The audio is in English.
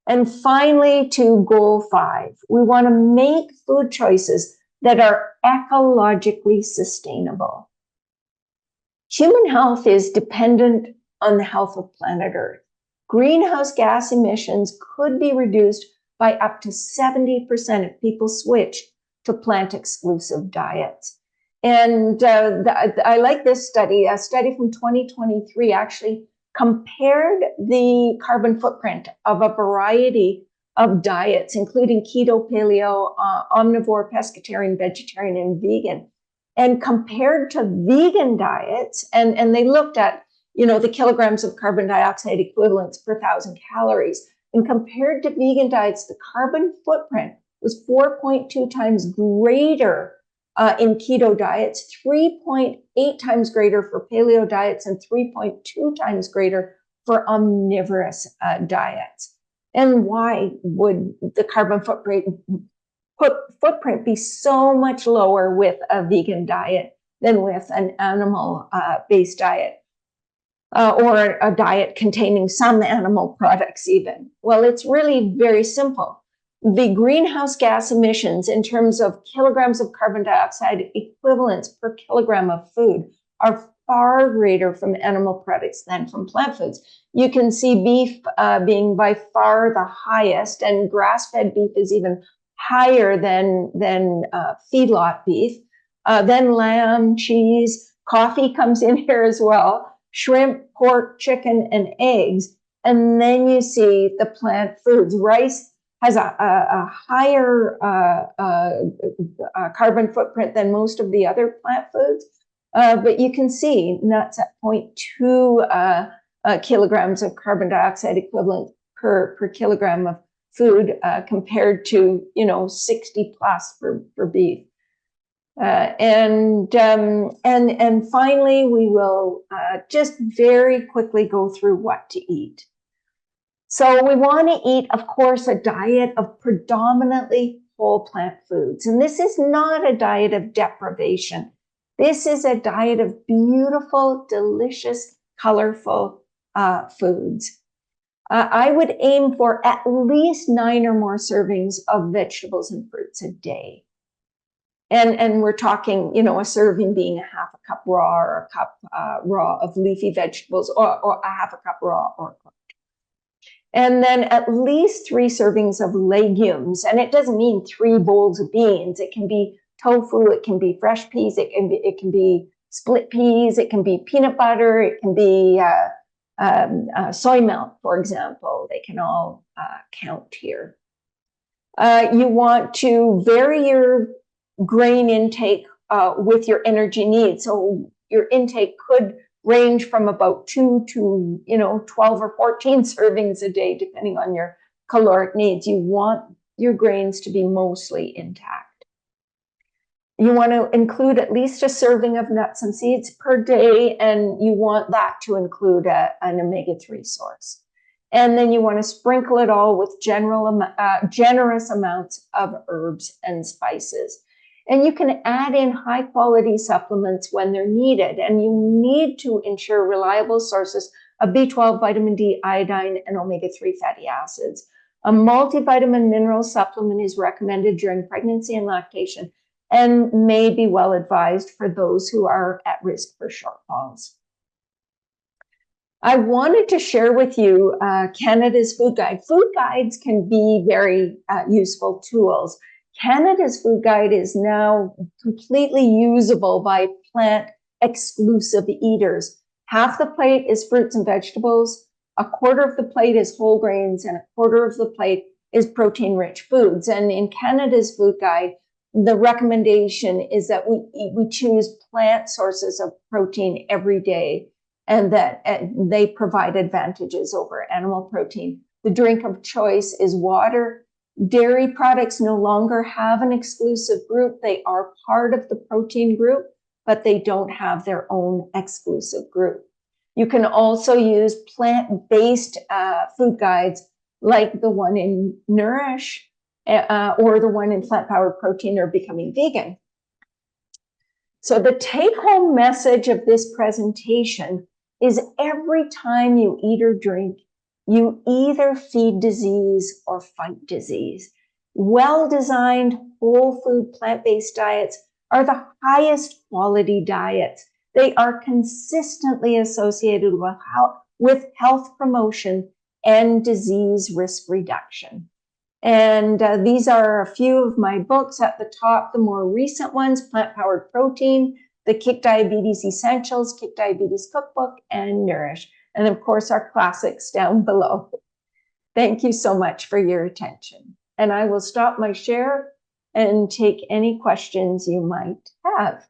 And finally, to goal 5, we want to make food choices that are ecologically sustainable. Human health is dependent on the health of planet Earth. Greenhouse gas emissions could be reduced by up to 70% if people switch to plant-exclusive diets. And I like this study. A study from 2023 actually compared the carbon footprint of a variety of diets, including keto, paleo, omnivore, pescatarian, vegetarian, and vegan, and compared to vegan diets, and they looked at, the kilograms of carbon dioxide equivalents per 1,000 calories, and compared to vegan diets, the carbon footprint was 4.2 times greater in keto diets, 3.8 times greater for paleo diets, and 3.2 times greater for omnivorous diets. And why would the carbon footprint be so much lower with a vegan diet than with an animal-based diet? Or a diet containing some animal products even? Well, it's really very simple. The greenhouse gas emissions in terms of kilograms of carbon dioxide equivalents per kilogram of food are far greater from animal products than from plant foods. You can see beef being by far the highest, and grass-fed beef is even higher than feedlot beef. Then lamb, cheese, coffee comes in here as well, shrimp, pork, chicken, and eggs. And then you see the plant foods. Rice has a higher carbon footprint than most of the other plant foods. But you can see nuts at 0.2 kilograms of carbon dioxide equivalent per kilogram of food compared to 60 plus for beef. And finally, we will just very quickly go through what to eat. So we want to eat, of course, a diet of predominantly whole plant foods. And this is not a diet of deprivation. This is a diet of beautiful, delicious, colorful foods. I would aim for at least 9 or more servings of vegetables and fruits a day. And we're talking, a serving being a half a cup raw or a cup raw of leafy vegetables, or a half a cup raw or cooked. And then at least 3 servings of legumes. And it doesn't mean 3 bowls of beans. It can be tofu, it can be fresh peas, it can be split peas, it can be peanut butter, it can be soy milk, for example. They can all count here. You want to vary your grain intake with your energy needs. So your intake could range from about 2 to 12 or 14 servings a day, depending on your caloric needs. You want your grains to be mostly intact. You want to include at least a serving of nuts and seeds per day, and you want that to include an omega-3 source. And then you want to sprinkle it all with generous amounts of herbs and spices. And you can add in high quality supplements when they're needed. And you need to ensure reliable sources of B12, vitamin D, iodine, and omega-3 fatty acids. A multivitamin mineral supplement is recommended during pregnancy and lactation and may be well advised for those who are at risk for shortfalls. I wanted to share with you Canada's food guide. Food guides can be very useful tools. Canada's food guide is now completely usable by plant-exclusive eaters. Half the plate is fruits and vegetables, a quarter of the plate is whole grains, and a quarter of the plate is protein-rich foods. And in Canada's food guide, the recommendation is that we choose plant sources of protein every day, and that they provide advantages over animal protein. The drink of choice is water. Dairy products no longer have an exclusive group. They are part of the protein group, but they don't have their own exclusive group. You can also use plant-based food guides like the one in Nourish or the one in Plant-Powered Protein or Becoming Vegan. So the take-home message of this presentation is every time you eat or drink, You either feed disease or fight disease. Well-designed, whole food, plant-based diets are the highest quality diets. They are consistently associated with health promotion and disease risk reduction. And these are a few of my books. At the top, the more recent ones: Plant-Powered Protein, the Kick Diabetes Essentials, Kick Diabetes Cookbook, and Nourish. And of course, our classics down below. Thank you so much for your attention. And I will stop my share and take any questions you might have.